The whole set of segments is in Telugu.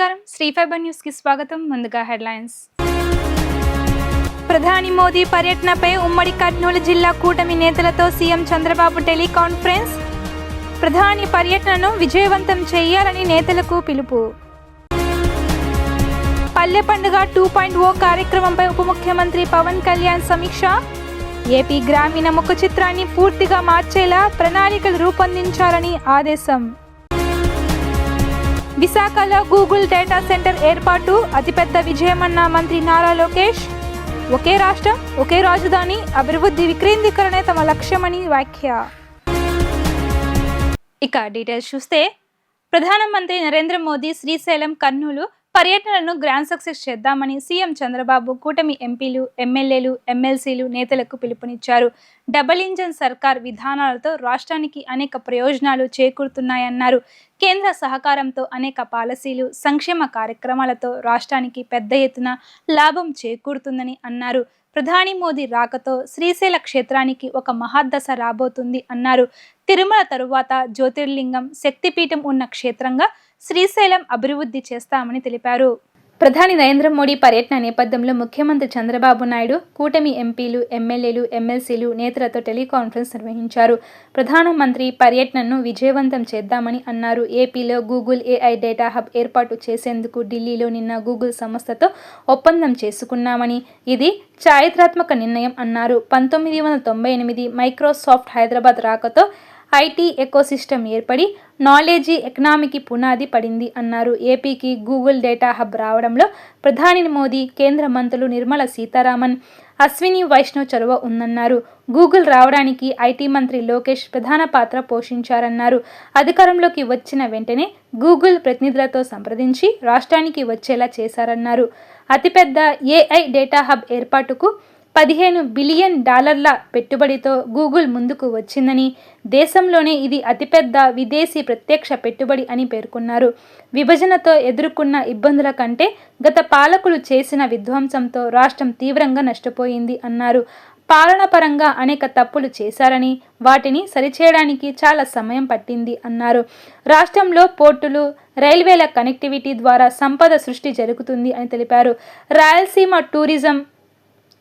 నమస్కారం శ్రీ ఫైబర్ న్యూస్ కి స్వాగతం. ముందుగా హెడ్లైన్స్. ప్రధాని మోదీ పర్యటనపై ఉమ్మడి కర్నూలు జిల్లా కూటమి నేతలతో సీఎం చంద్రబాబు టెలికాన్ఫరెన్స్. ప్రధాని పర్యటనను విజయవంతం చేయాలని నేతలకు పిలుపు. పల్లె పండుగ 2.0 కార్యక్రమంపై ఉప ముఖ్యమంత్రి పవన్ కళ్యాణ్ సమీక్ష. ఏపీ గ్రామీణ ముఖ చిత్రాన్ని పూర్తిగా మార్చేలా ప్రణాళికలు రూపొందించాలని ఆదేశం. విశాఖలో గూగుల్ డేటా సెంటర్ ఏర్పాటు అతిపెద్ద విజయమన్న మంత్రి నారా లోకేష్. ఒకే రాష్ట్రం ఒకే రాజధాని అభివృద్ధి వికేంద్రీకరణే తమ లక్ష్యమని వ్యాఖ్య. ఇక డీటెయిల్స్ చూస్తే, ప్రధానమంత్రి నరేంద్ర మోదీ శ్రీశైలం కర్నూలు పర్యటనలను గ్రాండ్ సక్సెస్ చేద్దామని సీఎం చంద్రబాబు కూటమి ఎంపీలు, ఎమ్మెల్యేలు, ఎమ్మెల్సీలు నేతలకు పిలుపునిచ్చారు. డబుల్ ఇంజన్ సర్కార్ విధానాలతో రాష్ట్రానికి అనేక ప్రయోజనాలు చేకూరుతున్నాయన్నారు. కేంద్ర సహకారంతో అనేక పాలసీలు, సంక్షేమ కార్యక్రమాలతో రాష్ట్రానికి పెద్ద ఎత్తున లాభం చేకూరుతుందని అన్నారు. ప్రధాని మోదీ రాకతో శ్రీశైల క్షేత్రానికి ఒక మహాదశ రాబోతుంది అన్నారు. తిరుమల తరువాత జ్యోతిర్లింగం, శక్తిపీఠం ఉన్న క్షేత్రంగా శ్రీశైలం అభివృద్ధి చేస్తామని తెలిపారు. ప్రధాని నరేంద్ర మోడీ పర్యటన నేపథ్యంలో ముఖ్యమంత్రి చంద్రబాబు నాయుడు కూటమి ఎంపీలు, ఎమ్మెల్యేలు, ఎమ్మెల్సీలు నేతలతో టెలికాన్ఫరెన్స్ నిర్వహించారు. ప్రధానమంత్రి పర్యటనను విజయవంతం చేద్దామని అన్నారు. ఏపీలో గూగుల్ ఏఐ డేటా హబ్ ఏర్పాటు చేసేందుకు ఢిల్లీలో నిన్న గూగుల్ సంస్థతో ఒప్పందం చేసుకున్నామని, ఇది చారిత్రాత్మక నిర్ణయం అన్నారు. 1998 మైక్రోసాఫ్ట్ హైదరాబాద్ రాకతో ఐటీ ఎకోసిస్టమ్ ఏర్పడి నాలెడ్జీ ఎకనామీకి పునాది పడింది అన్నారు. ఏపీకి గూగుల్ డేటా హబ్ రావడంలో ప్రధాని మోదీ, కేంద్ర మంత్రులు నిర్మలా సీతారామన్, అశ్విని వైష్ణవ్ చొరవ ఉందన్నారు. గూగుల్ రావడానికి ఐటీ మంత్రి లోకేష్ ప్రధాన పాత్ర పోషించారన్నారు. అధికారంలోకి వచ్చిన వెంటనే గూగుల్ ప్రతినిధులతో సంప్రదించి రాష్ట్రానికి వచ్చేలా చేశారన్నారు. అతిపెద్ద ఏఐ డేటా హబ్ ఏర్పాటుకు $15 బిలియన్ పెట్టుబడితో గూగుల్ ముందుకు వచ్చిందని, దేశంలోనే ఇది అతిపెద్ద విదేశీ ప్రత్యక్ష పెట్టుబడి అని పేర్కొన్నారు. విభజనతో ఎదుర్కొన్న ఇబ్బందుల కంటే గత పాలకులు చేసిన విధ్వంసంతో రాష్ట్రం తీవ్రంగా నష్టపోయింది అన్నారు. పాలనాపరంగా అనేక తప్పులు చేశారని, వాటిని సరిచేయడానికి చాలా సమయం పట్టింది అన్నారు. రాష్ట్రంలో పోర్టులు, రైల్వేల కనెక్టివిటీ ద్వారా సంపద సృష్టి జరుగుతుంది అని తెలిపారు. రాయలసీమ టూరిజం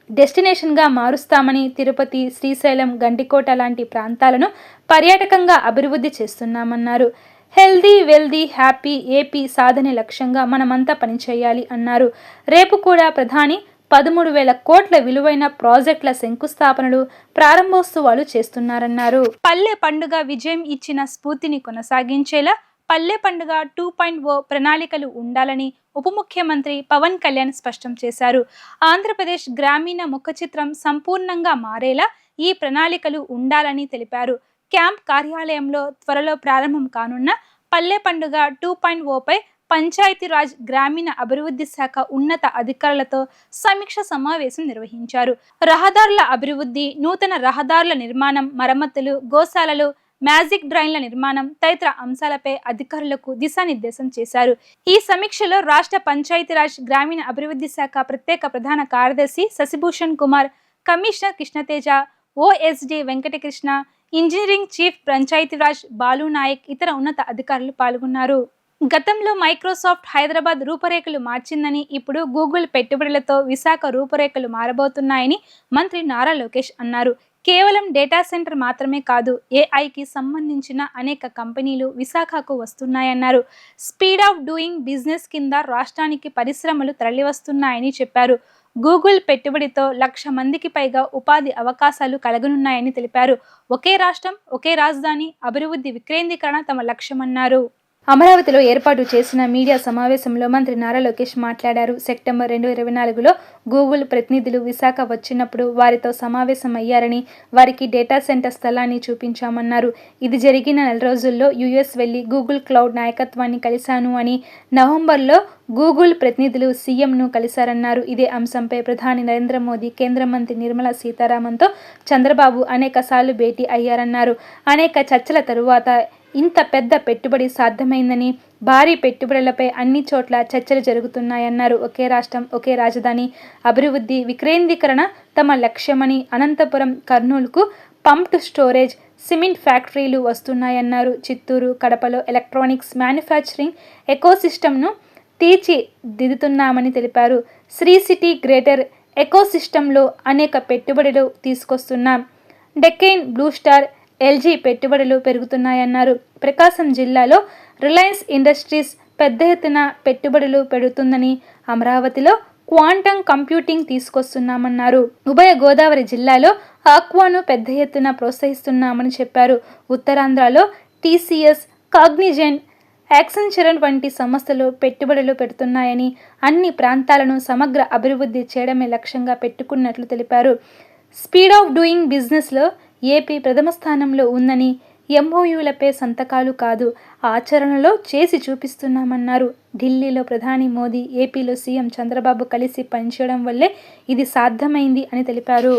డెస్టినేషన్గా మారుస్తామని, తిరుపతి, శ్రీశైలం, గండికోట లాంటి ప్రాంతాలను పర్యాటకంగా అభివృద్ధి చేస్తున్నామన్నారు. హెల్దీ, వెల్దీ, హ్యాపీ ఏపీ సాధనే లక్ష్యంగా మనమంతా పనిచేయాలి అన్నారు. రేపు కూడా ప్రధాని 13,000 కోట్ల విలువైన ప్రాజెక్టుల శంకుస్థాపనలు, ప్రారంభోత్సవాలు చేస్తున్నారన్నారు. పల్లె పండుగ విజయం ఇచ్చిన స్ఫూర్తిని కొనసాగించేలా పల్లె పండుగ 2.0 ప్రణాళికలు ఉండాలని ఉప ముఖ్యమంత్రి పవన్ కళ్యాణ్ స్పష్టం చేశారు. ఆంధ్రప్రదేశ్ గ్రామీణ ముఖ చిత్రం సంపూర్ణంగా మారేలా ఈ ప్రణాళికలు ఉండాలని తెలిపారు. క్యాంప్ కార్యాలయంలో త్వరలో ప్రారంభం కానున్న పల్లె పండుగ 2.0పై పంచాయతీరాజ్, గ్రామీణ అభివృద్ధి శాఖ ఉన్నత అధికారులతో సమీక్ష సమావేశం నిర్వహించారు. రహదారుల అభివృద్ధి, నూతన రహదారుల నిర్మాణం, మరమ్మతులు, గోశాలలు, మ్యాజిక్ డ్రైన్ల నిర్మాణం తదితర అంశాలపై అధికారులకు దిశానిర్దేశం చేశారు. ఈ సమీక్షలో రాష్ట్ర పంచాయతీరాజ్, గ్రామీణ అభివృద్ధి శాఖ ప్రత్యేక ప్రధాన కార్యదర్శి Shashibhushan Kumar, commissioner Krishnateja, OSD Venkatakrishna, engineering chief Panchayati Raj Balu Nayak, ఇతర ఉన్నత అధికారులు పాల్గొన్నారు. గతంలో మైక్రోసాఫ్ట్ హైదరాబాద్ రూపురేఖలు మార్చిందని, ఇప్పుడు గూగుల్ పెట్టుబడులతో విశాఖ రూపురేఖలు మారబోతున్నాయని మంత్రి నారా లోకేష్ అన్నారు. కేవలం డేటా సెంటర్ మాత్రమే కాదు, ఏఐకి సంబంధించిన అనేక కంపెనీలు విశాఖకు వస్తున్నాయన్నారు. స్పీడ్ ఆఫ్ డూయింగ్ బిజినెస్ కింద రాష్ట్రానికి పరిశ్రమలు తరలివస్తున్నాయని చెప్పారు. గూగుల్ పెట్టుబడితో 1,00,000 మందికి పైగా ఉపాధి అవకాశాలు కలగనున్నాయని తెలిపారు. ఒకే రాష్ట్రం ఒకే రాజధాని అభివృద్ధి వికేంద్రీకరణ తమ లక్ష్యమన్నారు. అమరావతిలో ఏర్పాటు చేసిన మీడియా సమావేశంలో మంత్రి నారా లోకేష్ మాట్లాడారు. సెప్టెంబర్ 2024లో గూగుల్ ప్రతినిధులు విశాఖ వచ్చినప్పుడు వారితో సమావేశం అయ్యారని, వారికి డేటా సెంటర్ స్థలాన్ని చూపించామన్నారు. ఇది జరిగిన 4 రోజుల్లో యుఎస్ వెళ్లి గూగుల్ క్లౌడ్ నాయకత్వాన్ని కలిశాను అని, నవంబర్లో గూగుల్ ప్రతినిధులు సీఎంను కలిశారన్నారు. ఇదే అంశంపై ప్రధాని నరేంద్ర మోదీ, కేంద్ర మంత్రి నిర్మలా సీతారామన్తో చంద్రబాబు అనేకసార్లు భేటీ అయ్యారన్నారు. అనేక చర్చల తరువాత ఇంత పెద్ద పెట్టుబడి సాధ్యమైందని, భారీ పెట్టుబడులపై అన్ని చోట్ల చర్చలు జరుగుతున్నాయన్నారు. ఒకే రాష్ట్రం ఒకే రాజధాని అభివృద్ధి వికేంద్రీకరణ తమ లక్ష్యమని, అనంతపురం, కర్నూలుకు పంప్డ్ స్టోరేజ్, సిమెంట్ ఫ్యాక్టరీలు వస్తున్నాయన్నారు. చిత్తూరు, కడపలో ఎలక్ట్రానిక్స్ మ్యానుఫ్యాక్చరింగ్ ఎకోసిస్టమ్ను తీర్చిదిద్దుతున్నామని తెలిపారు. శ్రీ సిటీ గ్రేటర్ ఎకోసిస్టంలో అనేక పెట్టుబడులు తీసుకొస్తున్నాం. డెక్కైన్ బ్లూ స్టార్, ఎల్జీ పెట్టుబడులు పెరుగుతున్నాయన్నారు. ప్రకాశం జిల్లాలో రిలయన్స్ ఇండస్ట్రీస్ పెద్ద ఎత్తున పెట్టుబడులు పెడుతుందని, అమరావతిలో క్వాంటమ్ కంప్యూటింగ్ తీసుకొస్తున్నామన్నారు. ఉభయ గోదావరి జిల్లాలో ఆక్వాను పెద్ద ఎత్తున ప్రోత్సహిస్తున్నామని చెప్పారు. ఉత్తరాంధ్రలో టీసీఎస్, కాగ్నిజెంట్, యాక్సెంచర్ వంటి సంస్థలు పెట్టుబడులు పెడుతున్నాయని, అన్ని ప్రాంతాలను సమగ్ర అభివృద్ధి చేయడమే లక్ష్యంగా పెట్టుకున్నట్లు తెలిపారు. స్పీడ్ ఆఫ్ డూయింగ్ బిజినెస్లో ఏపీ ప్రథమ స్థానంలో ఉందని, ఎంఓయూలపై సంతకాలు కాదు, ఆచరణలో చేసి చూపిస్తున్నామన్నారు. ఢిల్లీలో ప్రధాని మోదీ, ఏపీలో సీఎం చంద్రబాబు కలిసి పనిచేయడం వల్లే ఇది సాధ్యమైంది అని తెలిపారు.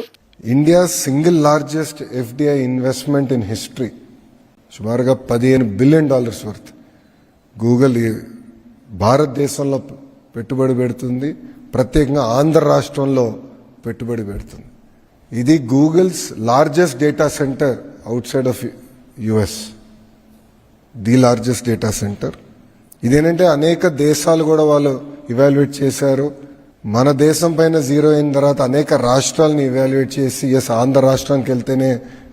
India single largest FDI investment in history, సుమారుగా $15 బిలియన్ వర్త్ గూగుల్ భారతదేశంలో పెట్టుబడి పెడుతుంది. ప్రత్యేకంగా ఆంధ్ర రాష్ట్రంలో పెట్టుబడి పెడుతుంది. ఇది Google's largest data centre out side of US, the largest data centre. ఇదేంటంటే అనేక దేశాలు కూడా వాళ్ళు ఇవాల్యుయేట్ చేశారు. మన దేశం పైన జీరో అయిన తర్వాత అనేక రాష్ట్రాలను ఇవాల్యుయేట్ చేసి ఆంధ్ర రాష్ట్రానికి వెళ్తేనే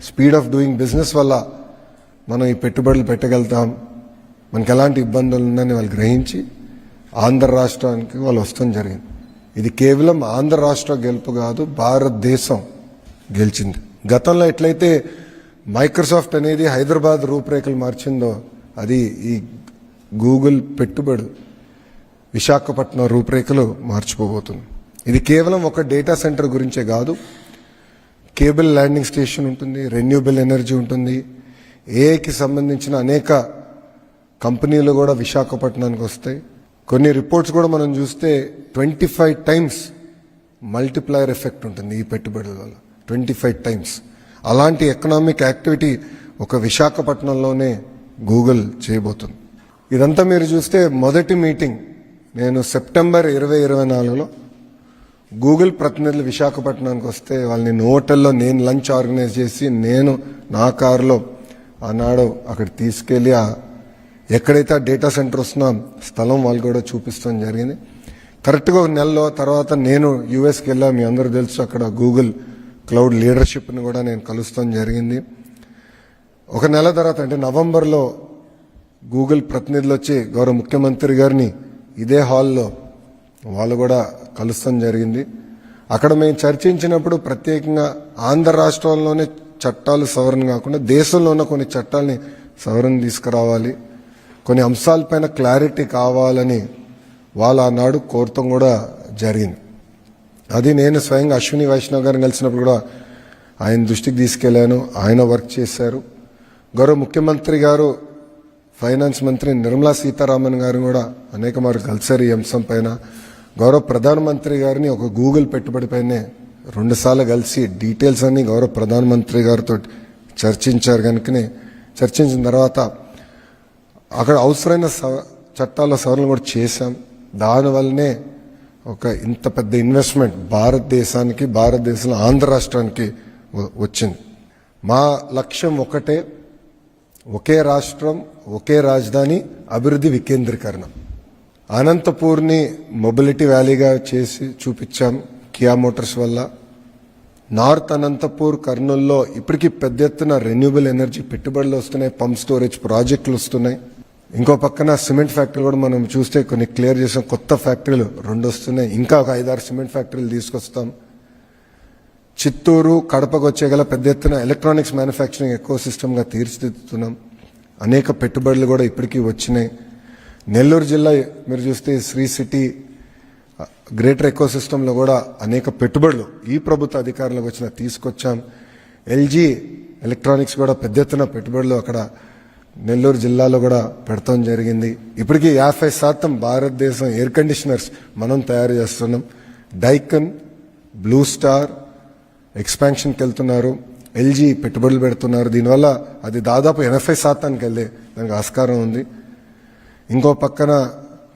స్పీడ్ ఆఫ్ డూయింగ్ బిజినెస్ వల్ల మనం ఈ పెట్టుబడులు పెట్టగలుగుతాం, మనకి ఎలాంటి ఇబ్బందులు ఉన్నాయని వాళ్ళు గ్రహించి ఆంధ్ర రాష్ట్రానికి వాళ్ళు వస్తాం జరిగింది. ఇది కేవలం ఆంధ్ర రాష్ట్ర గెలుపు కాదు, భారతదేశం గెలిచింది. గతంలో ఎట్లయితే మైక్రోసాఫ్ట్ అనేది హైదరాబాద్ రూపురేఖలు మార్చిందో, అది ఈ గూగుల్ పెట్టుబడి విశాఖపట్నం రూపురేఖలు మార్చిపోబోతుంది. ఇది కేవలం ఒక డేటా సెంటర్ గురించే కాదు, కేబుల్ ల్యాండింగ్ స్టేషన్ ఉంటుంది, రెన్యూబుల్ ఎనర్జీ ఉంటుంది, ఏఐకి సంబంధించిన అనేక కంపెనీలు కూడా విశాఖపట్నానికి వస్తాయి. కొన్ని రిపోర్ట్స్ కూడా మనం చూస్తే 25 టైమ్స్ మల్టిప్లయర్ ఎఫెక్ట్ ఉంటుంది ఈ పెట్టుబడుల వల్ల, 25 టైమ్స్. అలాంటి ఎకనామిక్ యాక్టివిటీ ఒక విశాఖపట్నంలోనే గూగుల్ చేయబోతుంది. ఇదంతా మీరు చూస్తే మొదటి మీటింగ్ నేను సెప్టెంబర్ 2024లో గూగుల్ ప్రతినిధులు విశాఖపట్నానికి వస్తే వాళ్ళని హోటల్లో నేను లంచ్ ఆర్గనైజ్ చేసి నేను నా కారులో ఆనాడు అక్కడ తీసుకెళ్లి ఎక్కడైతే ఆ డేటా సెంటర్ వస్తున్నా స్థలం వాళ్ళు కూడా చూపిస్తాం జరిగింది. కరెక్ట్గా ఒక నెలలో తర్వాత నేను యూఎస్కి వెళ్ళా, మీ అందరూ తెలుసు, అక్కడ గూగుల్ క్లౌడ్ లీడర్షిప్ని కూడా నేను కలుస్తాం జరిగింది. ఒక నెల తర్వాత అంటే నవంబర్లో గూగుల్ ప్రతినిధులు వచ్చి గౌరవ ముఖ్యమంత్రి గారిని ఇదే హాల్లో వాళ్ళు కూడా కలుస్తాం జరిగింది. అక్కడ మేము చర్చించినప్పుడు ప్రత్యేకంగా ఆంధ్ర రాష్ట్రంలోనే చట్టాలు సవరణ కాకుండా దేశంలో ఉన్న కొన్ని చట్టాలని సవరణ తీసుకురావాలి, కొన్ని అంశాలపైన క్లారిటీ కావాలని వాళ్ళు ఆనాడు కోరటం కూడా జరిగింది. అది నేను స్వయంగా అశ్విని వైష్ణవ్ గారిని కలిసినప్పుడు కూడా ఆయన దృష్టికి తీసుకెళ్లాను, ఆయన వర్క్ చేశారు. గౌరవ ముఖ్యమంత్రి గారు, ఫైనాన్స్ మంత్రి నిర్మలా సీతారామన్ గారు కూడా అనేక మార్లు కలిశారు ఈ అంశం పైన. గౌరవ ప్రధానమంత్రి గారిని ఒక గూగుల్ పెట్టుబడి పైనే 2 సార్లు కలిసి డీటెయిల్స్ అన్ని గౌరవ ప్రధానమంత్రి గారితో చర్చించారు. కనుకనే చర్చించిన తర్వాత అక్కడ అవసరమైన చట్టాల సవరణలు కూడా చేశాం. దానివల్లనే ఒక ఇంత పెద్ద ఇన్వెస్ట్మెంట్ భారతదేశానికి, భారతదేశంలో ఆంధ్ర రాష్ట్రానికి వచ్చింది. మా లక్ష్యం ఒకటే, ఒకే రాష్ట్రం, ఒకే రాజధాని, అభివృద్ధి వికేంద్రీకరణ. అనంతపూర్ని మొబిలిటీ వ్యాలీగా చేసి చూపించాం కియా మోటార్స్ వల్ల. నార్త్ అనంతపూర్, కర్నూల్లో ఇప్పటికీ పెద్ద ఎత్తున రెన్యూబుల్ ఎనర్జీ పెట్టుబడులు వస్తున్నాయి, పంప్ స్టోరేజ్ ప్రాజెక్టులు వస్తున్నాయి. ఇంకో పక్కన సిమెంట్ ఫ్యాక్టరీలు కూడా మనం చూస్తే కొన్ని క్లియర్ చేసాం, కొత్త ఫ్యాక్టరీలు 2 వస్తున్నాయి. ఇంకా ఒక 5-6 సిమెంట్ ఫ్యాక్టరీలు తీసుకొస్తాం. చిత్తూరు, కడపకు వచ్చేగల పెద్ద ఎత్తున ఎలక్ట్రానిక్స్ మ్యానుఫ్యాక్చరింగ్ ఎకో సిస్టమ్గా తీర్చిదిద్దుతున్నాం. అనేక పెట్టుబడులు కూడా ఇప్పటికీ వచ్చినాయి. నెల్లూరు జిల్లా మీరు చూస్తే శ్రీ సిటీ గ్రేటర్ ఎకో సిస్టంలో కూడా అనేక పెట్టుబడులు ఈ ప్రభుత్వ అధికారులకు వచ్చిన తీసుకొచ్చాం. ఎల్జీ ఎలక్ట్రానిక్స్ కూడా పెద్ద ఎత్తున పెట్టుబడులు అక్కడ నెల్లూరు జిల్లాలో కూడా పెడతాం జరిగింది. ఇప్పటికీ 50% భారతదేశం ఎయిర్ కండిషనర్స్ మనం తయారు చేస్తున్నాం. డైకన్, బ్లూ స్టార్ ఎక్స్పాన్షన్కి వెళ్తున్నారు, ఎల్జీ పెట్టుబడులు పెడుతున్నారు. దీనివల్ల అది దాదాపు 80% వెళ్ళే దానికి ఆస్కారం ఉంది. ఇంకో పక్కన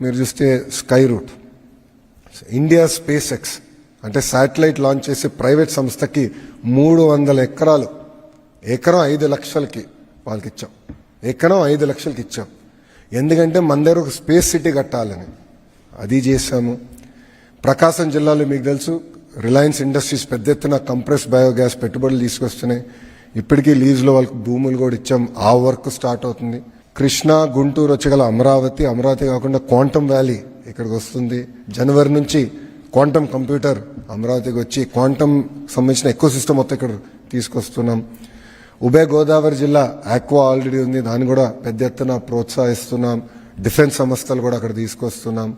మీరు చూస్తే Skyroot, India SpaceX అంటే శాటిలైట్ లాంచ్ చేసే ప్రైవేట్ సంస్థకి 300 ఎకరాలు, ఎకరం 5 లక్షలకి వాళ్ళకి ఇచ్చాం. ఎకరం 5 లక్షలకి ఇచ్చాం. ఎందుకంటే మన దగ్గర ఒక స్పేస్ సిటీ కట్టాలని. అది చేశాము. ప్రకాశం జిల్లాలో మీకు తెలుసు రిలయన్స్ ఇండస్ట్రీస్ పెద్ద ఎత్తున కంప్రెస్ బయోగ్యాస్ పెట్టుబడులు తీసుకొస్తున్నాయి. ఇప్పటికీ లీజులో వాళ్ళకి భూములు కూడా ఇచ్చాం. ఆ వర్క్ స్టార్ట్ అవుతుంది. కృష్ణా, గుంటూరు వచ్చగల అమరావతి కాకుండా క్వాంటమ్ వ్యాలీ ఇక్కడికి వస్తుంది. జనవరి నుంచి క్వాంటమ్ కంప్యూటర్ అమరావతికి వచ్చి క్వాంటమ్ సంబంధించిన ఎకో సిస్టమ్ మొత్తం ఇక్కడ తీసుకొస్తున్నాం. ఉభయ గోదావరి జిల్లా ఆక్వా ఆల్రెడీ ఉంది, దాన్ని కూడా పెద్ద ఎత్తున ప్రోత్సహిస్తున్నాం. డిఫెన్స్ సంస్థలు కూడా అక్కడ తీసుకొస్తున్నాం.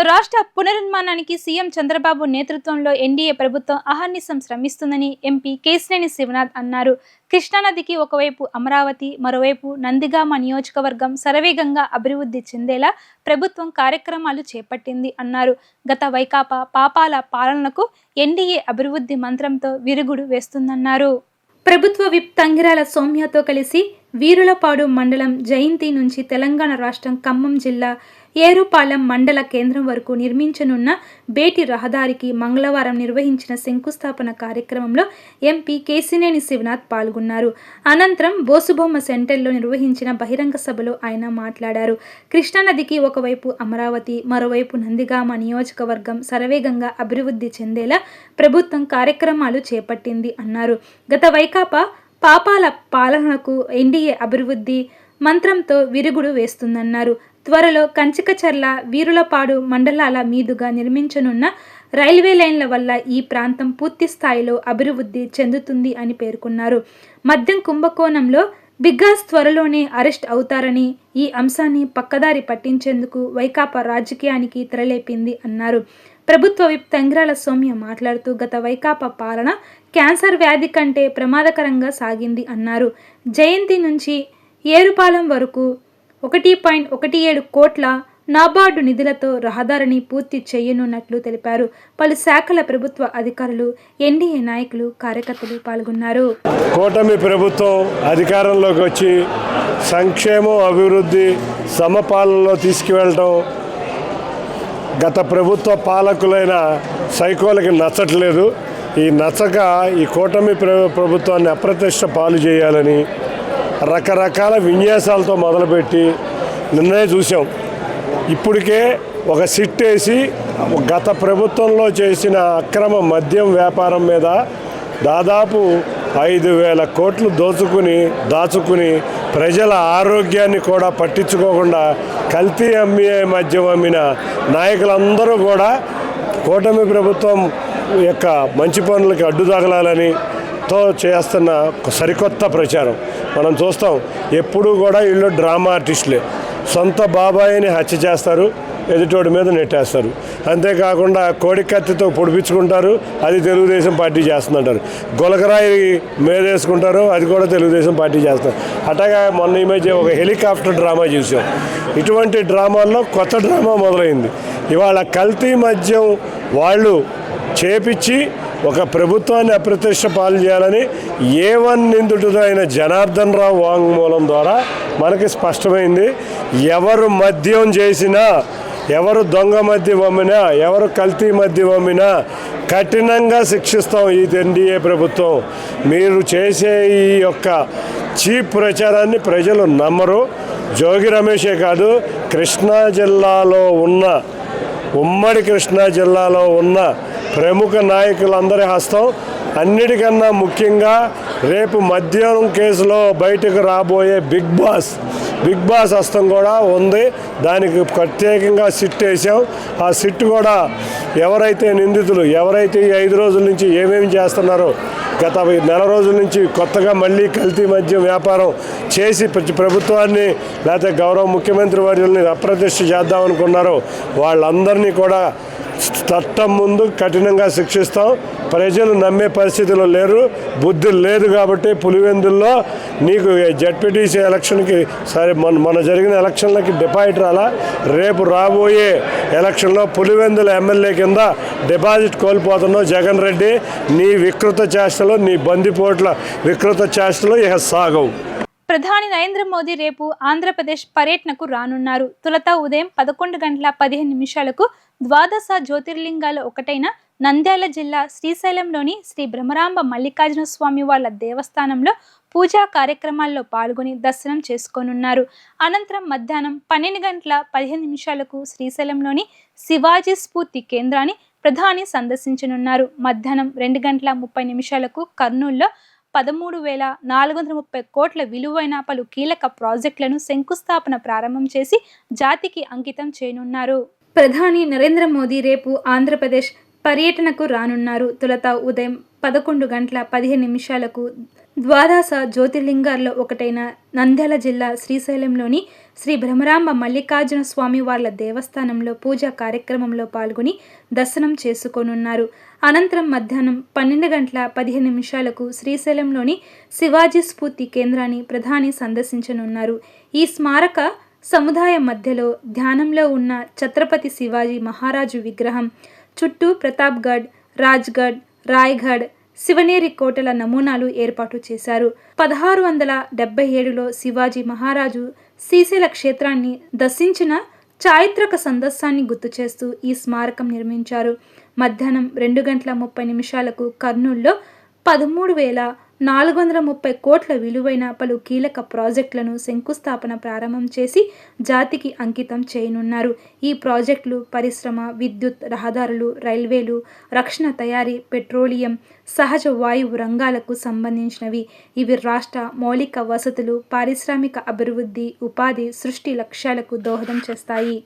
రాష్ట్ర పునర్నిర్మాణానికి సీఎం చంద్రబాబు నేతృత్వంలో ఎన్డీఏ ప్రభుత్వం అహర్నిశం శ్రమిస్తుందని ఎంపీ కేశినేని శివనాథ్ అన్నారు. కృష్ణానదికి ఒకవైపు అమరావతి, మరోవైపు నందిగామ నియోజకవర్గం శరవేగంగా అభివృద్ధి చెందేలా ప్రభుత్వం కార్యక్రమాలు చేపట్టింది అన్నారు. గత వైకాపా పాపాల పాలనకు ఎన్డీఏ అభివృద్ధి మంత్రంతో విరుగుడు వేస్తుందన్నారు. ప్రభుత్వ విప్ తంగిరాల సౌమ్యతో కలిసి వీరులపాడు మండలం జయంతి నుంచి తెలంగాణ రాష్ట్రం ఖమ్మం జిల్లా ఏరుపాలెం మండల కేంద్రం వరకు నిర్మించనున్న బేటి రహదారికి మంగళవారం నిర్వహించిన శంకుస్థాపన కార్యక్రమంలో ఎంపీ కేశినేని శివనాథ్ పాల్గొన్నారు. అనంతరం బోసుబొమ్మ సెంటర్లో నిర్వహించిన బహిరంగ సభలో ఆయన మాట్లాడారు. కృష్ణానదికి ఒకవైపు అమరావతి, మరోవైపు నందిగామ నియోజకవర్గం శరవేగంగా అభివృద్ధి చెందేలా ప్రభుత్వం కార్యక్రమాలు చేపట్టింది అన్నారు. గత వైకాపా పాపాల పాలనకు ఎన్డీఏ అభివృద్ధి మంత్రంతో విరుగుడు వేస్తుందన్నారు. త్వరలో కంచికచర్ల, వీరులపాడు మండలాల మీదుగా నిర్మించనున్న రైల్వే లైన్ల వల్ల ఈ ప్రాంతం పూర్తి స్థాయిలో అభివృద్ధి చెందుతుంది అని పేర్కొన్నారు. మద్యం కుంభకోణంలో బిగ్గాస్ త్వరలోనే అరెస్ట్ అవుతారని, ఈ అంశాన్ని పక్కదారి పట్టించేందుకు వైకాపా రాజకీయానికి తెరలేపింది అన్నారు. ప్రభుత్వ విప్ తంగిరాల సౌమ్య మాట్లాడుతూ గత వైకాపా పాలన క్యాన్సర్ వ్యాధి కంటే ప్రమాదకరంగా సాగింది అన్నారు. జయంతి నుంచి ఏరుపాలెం వరకు 1.17 కోట్ల నాబార్డు నిధులతో రహదారిని పూర్తి చేయనున్నట్లు తెలిపారు. పలు శాఖల ప్రభుత్వ అధికారులు, ఎన్డీఏ నాయకులు, కార్యకర్తలు పాల్గొన్నారు. కూటమి ప్రభుత్వం అధికారంలోకి వచ్చి సంక్షేమం, అభివృద్ధి సమపాలనలో తీసుకువెళ్ళటం గత ప్రభుత్వ పాలకులైన సైకోలకి నచ్చట్లేదు. ఈ నచ్చక ఈ కూటమి ప్రభుత్వాన్ని అప్రతిష్ట పాలు చేయాలని రకరకాల విన్యాసాలతో మొదలుపెట్టి నిన్నే చూసాం. ఇప్పటికే ఒక సిట్ వేసి గత ప్రభుత్వంలో చేసిన అక్రమ మద్యం వ్యాపారం మీద దాదాపు 5,000 కోట్లు దాచుకుని ప్రజల ఆరోగ్యాన్ని కూడా పట్టించుకోకుండా కల్తీ మద్యం అమ్మిన నాయకులందరూ కూడా కూటమి ప్రభుత్వం యొక్క మంచి పనులకి అడ్డు తగలాలని చేస్తున్న సరికొత్త ప్రచారం మనం చూస్తాం. ఎప్పుడూ కూడా వీళ్ళు డ్రామా ఆర్టిస్టులే. సొంత బాబాయిని హత్య చేస్తారు, ఎదుటోడి మీద నెట్టేస్తారు. అంతేకాకుండా కోడి కత్తితో పొడిపించుకుంటారు, అది తెలుగుదేశం పార్టీ చేస్తుందంటారు. గొలకరాయి మేదేసుకుంటారు, అది కూడా తెలుగుదేశం పార్టీ చేస్తారు. అట్లాగా మొన్న ఈ మధ్య ఒక హెలికాప్టర్ డ్రామా చూసాం. ఇటువంటి డ్రామాల్లో కొత్త డ్రామా మొదలైంది. ఇవాళ కల్తీ మద్యం వాళ్ళు చేపించి ఒక ప్రభుత్వాన్ని అప్రతిష్ట పాలు చేయాలని A1 నిందితుడు అయిన జనార్దన్ రావు వాంగ్మూలం ద్వారా మనకి స్పష్టమైంది. ఎవరు మద్యం చేసినా, ఎవరు దొంగ మద్యం అమ్మినా, ఎవరు కల్తీ మద్యం అమ్మినా కఠినంగా శిక్షిస్తాం ఈ ఎన్డీఏ ప్రభుత్వం. మీరు చేసే ఈ యొక్క చీప్ ప్రచారాన్ని ప్రజలు నమ్మరు. జోగి రమేషే కాదు, కృష్ణా జిల్లాలో ఉన్న ఉమ్మడి కృష్ణా జిల్లాలో ఉన్న ప్రముఖ నాయకులందరి హస్తం, అన్నిటికన్నా ముఖ్యంగా రేపు మద్యం కేసులో బయటకు రాబోయే బిగ్ బాస్ హస్తం కూడా ఉంది. దానికి ప్రత్యేకంగా సిట్ వేసాం. ఆ సిట్ కూడా ఎవరైతే నిందితులు, ఎవరైతే ఈ 5 రోజుల నుంచి ఏమేమి చేస్తున్నారో, గత నెల రోజుల నుంచి కొత్తగా మళ్ళీ కల్తీ మద్యం వ్యాపారం చేసి ప్రభుత్వాన్ని లేకపోతే గౌరవ ముఖ్యమంత్రి వర్యుల్ని అప్రతిష్ట చేద్దామనుకున్నారో వాళ్ళందరినీ కూడా చట్టం ముందు కఠినంగా శిక్షిస్తాం. ప్రజలు నమ్మే పరిస్థితిలో లేరు, బుద్ధి లేదు. కాబట్టి పులివెందుల్లో నీకు జడ్పీటీసీ ఎలక్షన్కి సరే మన జరిగిన ఎలక్షన్లకి డిపాజిట్ రాలా, రేపు రాబోయే ఎలక్షన్లో పులివెందుల ఎమ్మెల్యే కింద డిపాజిట్ కోల్పోతున్నావు జగన్ రెడ్డి. నీ వికృత చేష్టలు, నీ బందిపోట్ల వికృత చేష్టలు ఇక సాగవు. ప్రధాని నరేంద్ర మోదీ రేపు ఆంధ్రప్రదేశ్ పర్యటనకు రానున్నారు. తొలుత ఉదయం 11 గంటల 15 నిమిషాలకు ద్వాదశ జ్యోతిర్లింగాల ఒకటైన నంద్యాల జిల్లా శ్రీశైలంలోని శ్రీ భ్రమరాంబ మల్లికార్జున స్వామి వాళ్ళ దేవస్థానంలో పూజా కార్యక్రమాల్లో పాల్గొని దర్శనం చేసుకోనున్నారు. అనంతరం మధ్యాహ్నం 12:15 శ్రీశైలంలోని శివాజీ స్ఫూర్తి కేంద్రాన్ని ప్రధాని సందర్శించనున్నారు. మధ్యాహ్నం 2:30 కర్నూలులో 13,430 కోట్ల విలువైన పలు కీలక ప్రాజెక్టులను శంకుస్థాపన ప్రారంభం చేసి జాతికి అంకితం చేయనున్నారు. ప్రధాని నరేంద్ర మోదీ రేపు ఆంధ్రప్రదేశ్ పర్యటనకు రానున్నారు. తొలుత ఉదయం 11:15 ద్వాదశ జ్యోతిర్లింగాల్లో ఒకటైన నంద్యాల జిల్లా శ్రీశైలంలోని శ్రీ భ్రమరాంబ మల్లికార్జున స్వామి వాళ్ళ దేవస్థానంలో పూజా కార్యక్రమంలో పాల్గొని దర్శనం చేసుకోనున్నారు. అనంతరం మధ్యాహ్నం 12:15 శ్రీశైలంలోని శివాజీ స్ఫూర్తి కేంద్రాన్ని ప్రధాని సందర్శించనున్నారు. ఈ స్మారక సముదాయం మధ్యలో ధ్యానంలో ఉన్న ఛత్రపతి శివాజీ మహారాజు విగ్రహం చుట్టూ ప్రతాప్గఢ్, రాజ్గఢ్, రాయ్గఢ్, శివనేరి కోటల నమూనాలు ఏర్పాటు చేశారు. 1677లో శివాజీ మహారాజు శ్రీశైల క్షేత్రాన్ని దర్శించిన చారిత్రక సందర్శాన్ని గుర్తు చేస్తూ ఈ స్మారకం నిర్మించారు. మధ్యాహ్నం 2:30 కర్నూలులో 13,430 కోట్ల విలువైన పలు కీలక ప్రాజెక్టులను శంకుస్థాపన ప్రారంభం చేసి జాతికి అంకితం చేయనున్నారు. ఈ ప్రాజెక్టులు పరిశ్రమ, విద్యుత్, రహదారులు, రైల్వేలు, రక్షణ తయారీ, పెట్రోలియం, సహజ వాయువు రంగాలకు సంబంధించినవి. ఇవి రాష్ట్ర మౌలిక వసతులు, పారిశ్రామిక అభివృద్ధి, ఉపాధి సృష్టి లక్ష్యాలకు దోహదం చేస్తాయి.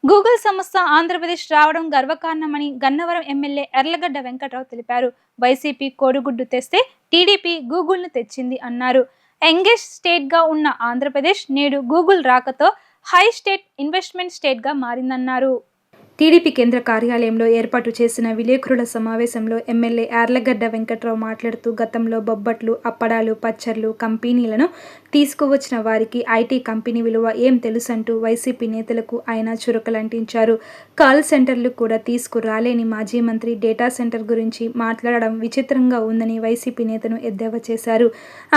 గూగుల్ సంస్థ ఆంధ్రప్రదేశ్ రావడం గర్వకారణమని గన్నవరం ఎమ్మెల్యే ఎర్లగడ్డ వెంకట్రావు తెలిపారు. వైసీపీ కోడిగుడ్డు తెస్తే టీడీపీ గూగుల్ను తెచ్చింది అన్నారు. యంగెస్ట్ స్టేట్గా ఉన్న ఆంధ్రప్రదేశ్ నేడు గూగుల్ రాకతో హై స్టేట్ ఇన్వెస్ట్మెంట్ స్టేట్గా మారిందన్నారు. టీడీపీ కేంద్ర కార్యాలయంలో ఏర్పాటు చేసిన విలేకరుల సమావేశంలో ఎమ్మెల్యే యార్లగడ్డ వెంకట్రావు మాట్లాడుతూ గతంలో బొబ్బట్లు, అప్పడాలు, పచ్చళ్ళు కంపెనీలను తీసుకువచ్చిన వారికి ఐటీ కంపెనీ విలువ ఏం తెలుసంటూ వైసీపీ నేతలకు ఆయన చురకలంటించారు. కాల్ సెంటర్లు కూడా తీసుకురాలేని మాజీ మంత్రి డేటా సెంటర్ గురించి మాట్లాడడం విచిత్రంగా ఉందని వైసీపీ నేతను ఎద్దేవా చేశారు.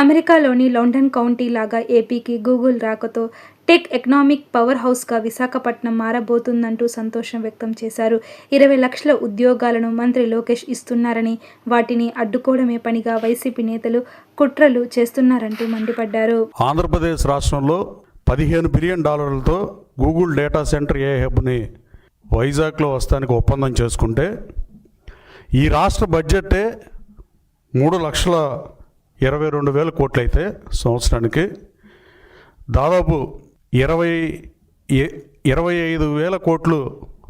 అమెరికాలోని లండన్ కౌంటీ లాగా ఏపీకి గూగుల్ రాకతో టెక్ ఎకనామిక్ పవర్ హౌస్గా విశాఖపట్నం మారబోతుందంటూ సంతోషం వ్యక్తం చేశారు. 20 లక్షల ఉద్యోగాలను మంత్రి లోకేష్ ఇస్తున్నారని వాటిని అడ్డుకోవడమే పనిగా వైసీపీ నేతలు కుట్రలు చేస్తున్నారంటూ మండిపడ్డారు. ఆంధ్రప్రదేశ్ రాష్ట్రంలో $15 బిలియన్ గూగుల్ డేటా సెంటర్ ఏ హబ్ని వైజాగ్లో వస్తానికి ఒప్పందం చేసుకుంటే ఈ రాష్ట్ర బడ్జెటే 3,22,000 కోట్లు అయితే సంవత్సరానికి దాదాపు 25,000 కోట్లు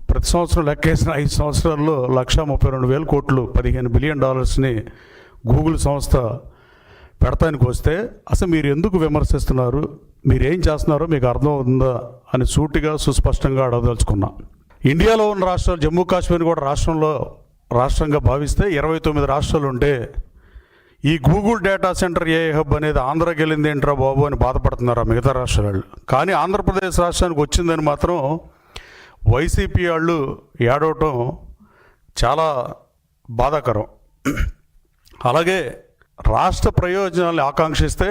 ప్రతి సంవత్సరం లెక్కేసిన 5 సంవత్సరాల్లో 1,32,000 కోట్లు $15 బిలియన్ గూగుల్ సంస్థ పెడతానికి వస్తే అసలు మీరు ఎందుకు విమర్శిస్తున్నారు, మీరేం చేస్తున్నారో మీకు అర్థం అవుతుందా అని సూటిగా సుస్పష్టంగా అడగదలుచుకున్నా. ఇండియాలో ఉన్న రాష్ట్రాలు జమ్మూ కాశ్మీర్ కూడా రాష్ట్రంగా భావిస్తే 29 రాష్ట్రాలు ఉంటే ఈ గూగుల్ డేటా సెంటర్ ఏ హబ్ అనేది ఆంధ్రాకి వెళ్ళింది ఏంట్రా బాబు అని బాధపడుతున్నారు ఆ మిగతా రాష్ట్రాలు. కానీ ఆంధ్రప్రదేశ్ రాష్ట్రానికి వచ్చిందని మాత్రం వైసీపీ వాళ్ళు ఏడవటం చాలా బాధాకరం. అలాగే రాష్ట్ర ప్రయోజనాలను ఆకాంక్షిస్తే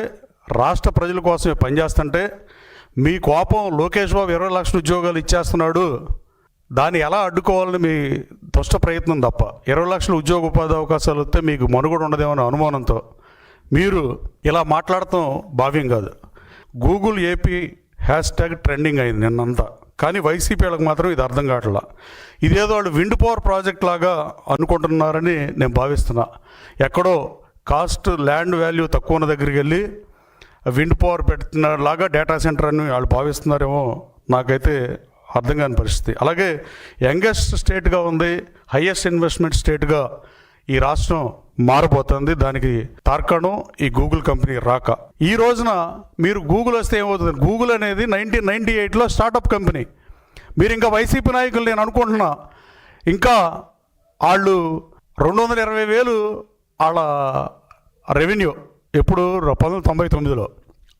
రాష్ట్ర ప్రజల కోసమే పనిచేస్తుంటే మీ కోపం లోకేష్ బాబు 20 లక్షల ఉద్యోగాలు ఇచ్చేస్తున్నాడు, దాన్ని ఎలా అడ్డుకోవాలని మీ దుష్ట ప్రయత్నం తప్ప 20 లక్షల ఉద్యోగ ఉపాధి అవకాశాలు వస్తే మీకు మనుగడ ఉండదేమో అనుమానంతో మీరు ఇలా మాట్లాడటం భావ్యం కాదు. గూగుల్ ఏపీ హ్యాష్ట్యాగ్ ట్రెండింగ్ అయింది నిన్నంతా, కానీ వైసీపీ వాళ్ళకి మాత్రం ఇది అర్థం కావట్లా. ఇదేదో వాళ్ళు విండ్ పవర్ ప్రాజెక్ట్ లాగా అనుకుంటున్నారని నేను భావిస్తున్నా. ఎక్కడో కాస్ట్ ల్యాండ్ వాల్యూ తక్కువ ఉన్న దగ్గరికి వెళ్ళి విండ్ పవర్ పెట్టినలాగా డేటా సెంటర్ అని వాళ్ళు భావిస్తున్నారేమో, నాకైతే అర్థం కాని పరిస్థితి. అలాగే యంగెస్ట్ స్టేట్గా ఉంది, హయ్యెస్ట్ ఇన్వెస్ట్మెంట్ స్టేట్గా ఈ రాష్ట్రం మారబోతుంది. దానికి తార్కాణం ఈ గూగుల్ కంపెనీ రాక. ఈ రోజున మీరు గూగుల్ వస్తే ఏమవుతుంది, గూగుల్ అనేది 1998లో స్టార్టప్ కంపెనీ. మీరు ఇంకా వైసీపీ నాయకులు నేను అనుకుంటున్నా ఇంకా వాళ్ళు 220,000 వాళ్ళ రెవెన్యూ ఎప్పుడు 1999లో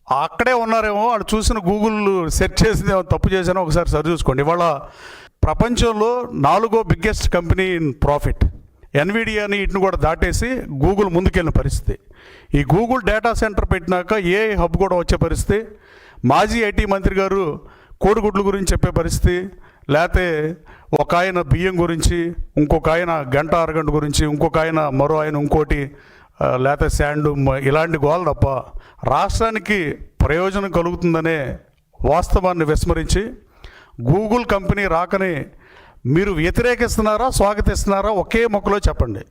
అక్కడే ఉన్నారేమో. వాళ్ళు చూసిన గూగుల్ సెర్చ్ చేసింది తప్పు చేసినా ఒకసారి సరి చూసుకోండి. ఇవాళ ప్రపంచంలో 4వ బిగ్గెస్ట్ కంపెనీ ఇన్ ప్రాఫిట్. ఎన్విడియాని వీటిని కూడా దాటేసి గూగుల్ ముందుకెళ్ళిన పరిస్థితి. ఈ గూగుల్ డేటా సెంటర్ పెట్టినాక ఏఐ హబ్ కూడా వచ్చే పరిస్థితి. మాజీ ఐటీ మంత్రి గారు కోడిగుడ్ల గురించి చెప్పే పరిస్థితి. లేకపోతే ఒక ఆయన బియ్యం గురించి, ఇంకొక ఆయన గంట అరగంట గురించి, ఇంకొక ఆయన మరో ఆయన ఇంకోటి, లేకపోతే శాండు, ఇలాంటి గోల తప్ప రాష్ట్రానికి ప్రయోజనం కలుగుతుందనే వాస్తవాన్ని విస్మరించి గూగుల్ కంపెనీ రాకని మీరు వ్యతిరేకిస్తున్నారా స్వాగతిస్తున్నారా ఒకే మొక్కలో చెప్పండి.